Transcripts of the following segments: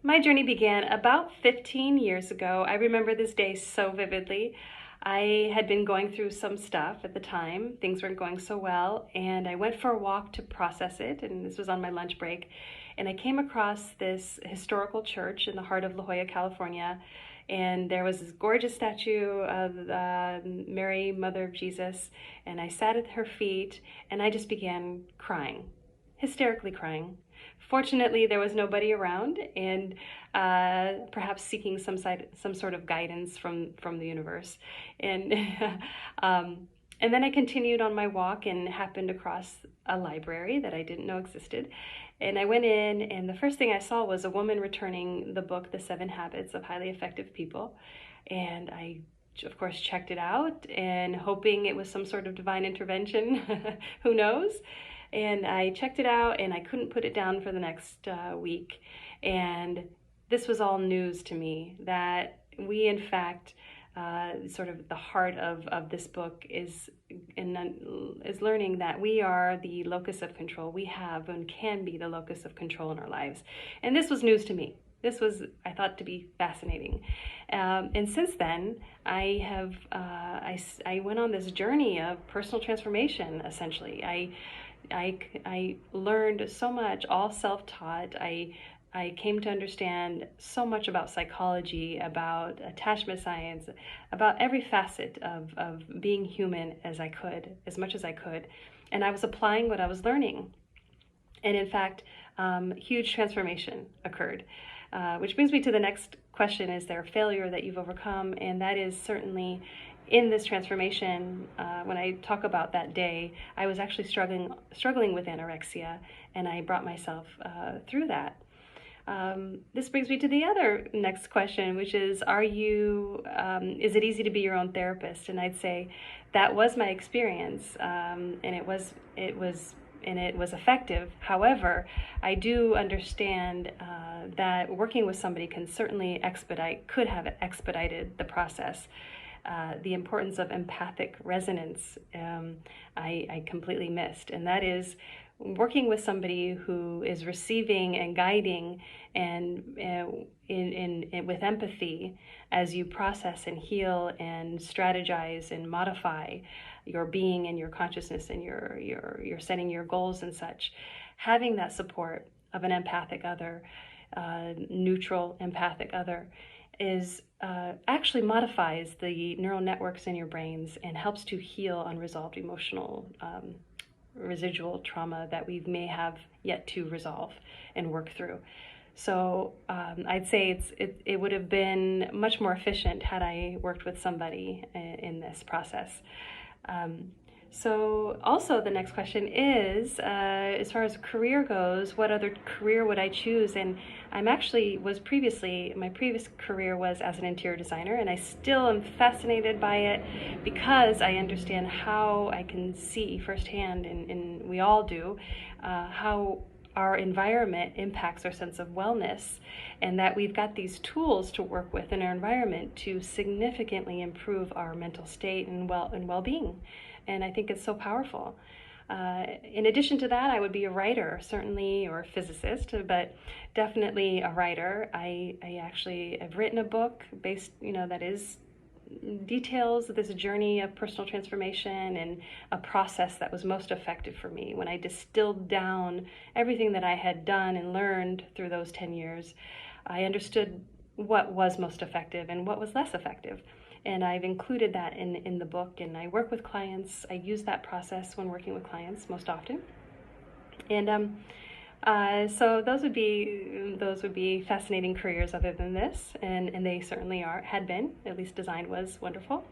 My journey began about 15 years ago. I remember this day so vividly. I had been going through some stuff at the time. Things weren't going so well, and I went for a walk to process it, and this was on my lunch break. And I came across this historical church in the heart of La Jolla, California, and there was this gorgeous statue of Mary, Mother of Jesus, and I sat at her feet, and I just began crying, hysterically crying. Fortunately, there was nobody around, and perhaps seeking some sort of guidance from the universe. And and then I continued on my walk and happened across a library that I didn't know existed. And I went in, and the first thing I saw was a woman returning the book, The 7 Habits of Highly Effective People. And I, of course, checked it out and hoping it was some sort of divine intervention. Who knows? And I checked it out, and I couldn't put it down for the next week. And this was all news to me, that we, in fact, sort of the heart of this book is learning that we are the locus of control. We have and can be the locus of control in our lives. And this was news to me. This was, I thought, to be fascinating. And since then, I went on this journey of personal transformation, essentially. I learned so much, all self-taught. I came to understand so much about psychology, about attachment science, about every facet of being human as much as I could. And I was applying what I was learning. And in fact, huge transformation occurred. Which brings me to the next question: is there a failure that you've overcome? And that is certainly in this transformation. When I talk about that day, I was actually struggling with anorexia, and I brought myself through that. This brings me to the other next question, which is, is it easy to be your own therapist? And I'd say that was my experience, and it was effective. However, I do understand that working with somebody could have expedited the process. The importance of empathic resonance, I completely missed, and that is working with somebody who is receiving and guiding and with empathy as you process and heal and strategize and modify your being and your consciousness and your setting your goals and such. Having that support of an empathic other, neutral empathic other, is actually modifies the neural networks in your brains and helps to heal unresolved emotional residual trauma that we may have yet to resolve and work through. So I'd say it would have been much more efficient had I worked with somebody in this process. So also the next question is, as far as career goes, what other career would I choose? And my previous career was as an interior designer, and I still am fascinated by it because I understand how I can see firsthand, and we all do, how our environment impacts our sense of wellness, and that we've got these tools to work with in our environment to significantly improve our mental state and well-being. And I think it's so powerful. In addition to that, I would be a writer, certainly, or a physicist, but definitely a writer. I actually have written a book based, that is details this journey of personal transformation and a process that was most effective for me. When I distilled down everything that I had done and learned through those 10 years, I understood what was most effective and what was less effective. And I've included that in the book, and I work with clients. I use that process when working with clients most often. And so those would be fascinating careers other than this, and they certainly had been. At least design was wonderful.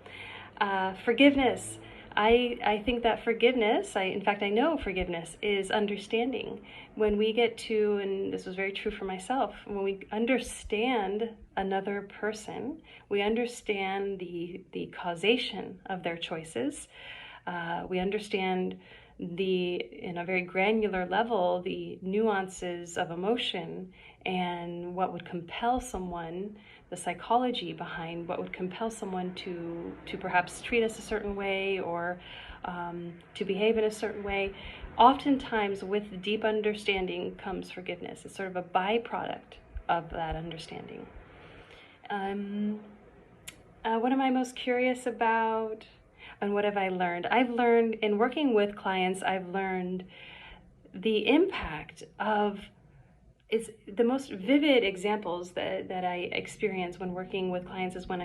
Forgiveness. I think that forgiveness, in fact I know forgiveness is understanding. When we get to, and this was very true for myself, when we understand another person, we understand the causation of their choices. We understand in a very granular level, the nuances of emotion and what would compel someone, the psychology behind what would compel someone to perhaps treat us a certain way or to behave in a certain way. Oftentimes with deep understanding comes forgiveness. It's sort of a byproduct of that understanding. What am I most curious about? And what have I learned? I've learned in working with clients, I've learned the impact of, it's the most vivid examples that I experience when working with clients is when